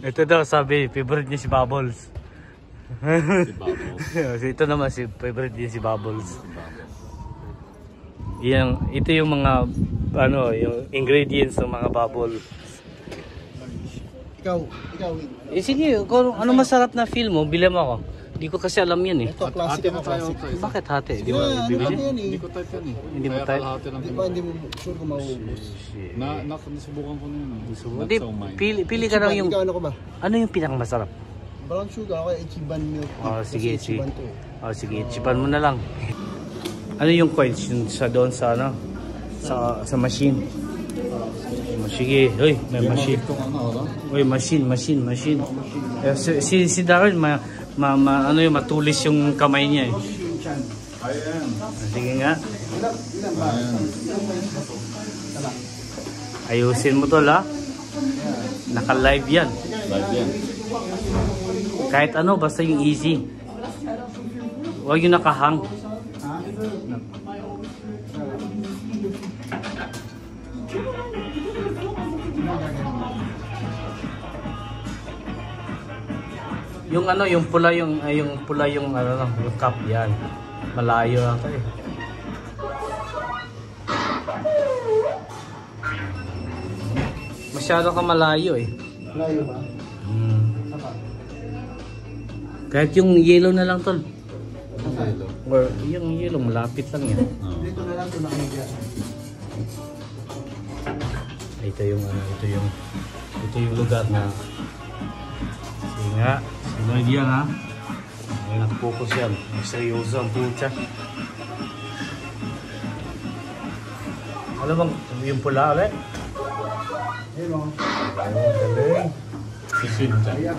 Ito daw sabi, favorite niya si Bubbles. Si Bubbles. Ito naman si favorite niya si Bubbles. Ito yung mga ano, yung ingredients ng mga bubble. Ikaw. Sige, kung ano masarap na feel mo, bilhan mo ako. Hindi ko kasi alam yan eh. Ito, classic na classic. Bakit hati? Di ba bibili? Hindi ko type yan eh. Hindi mo type? Hindi mo sure kung mauubos. Nasubukan ko na yun. Hindi, pili ka lang yung... Ano ko ba? Ano yung pinakamasarap? Brown sugar ako, Ichiban milk. Oh, sige, sige. Ichiban to eh. Oh, sige, chipan mo na lang. Ano yung coins yung sa doon sa ano? Sa machine. Sige, hoy, may machine. Hoy, machine. Si Darren ano yung matulis yung kamay niya eh. Ayan. Sige nga. Ayusin mo to la. Naka-live yan. Live yan. Kahit ano, basta yung easy. Huwag yung nakahang. Yung ano, yung pula yung ano, yung cup yan. Malayo lang 'to eh. Masyado ka malayo eh. Malayo ba? Kahit yung yellow na lang tol. Yellow. Or yung yellow malapit lang yan. Dito na lang ito nakahiga. Ito yung ano, ito yung lugar na. Sige nga. Ano yan ha? May nag-focus yan. Seryoso ang pucha. Ano bang yung pula ulit? Ayun o. Galing. Sisig dyan.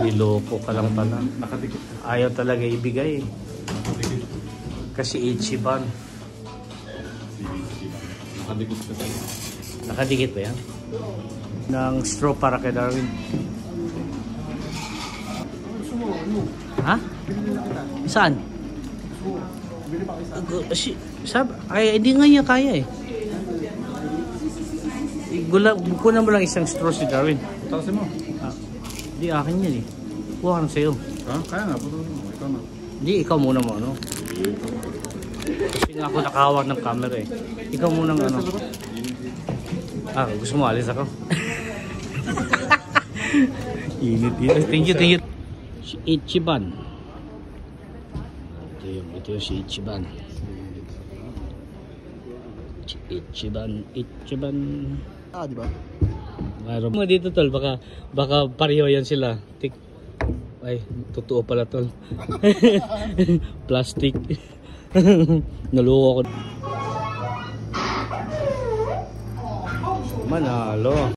Niloko ka lang pala. Nakadikit. Ayaw talaga ibigay. Nakadikit. Kasi Ichiban. Nakadikit ka tayo. Nakadikit ba yan? Ng straw para kay Darwin. Ha? Saan? Ay, hindi nga niya kaya eh. Kunan mo lang isang straw si Darwin. Tasin mo. Hindi, akin yan eh. Kuha ka na sa'yo. Ha? Kaya nga. Ikaw na. Hindi, ikaw muna mo ano. Kasi nga ako nakahawak ng camera eh. Ikaw muna ng ano. Gusto mo alis ako? Init. Thank you. Si Ichiban. Ito yung si Ichiban. Ichiban. Di ba? Mayroon mo dito tol, baka pareho yan sila. Ay, totoo pala tol. Plastic. Naluwa ko. Manalo.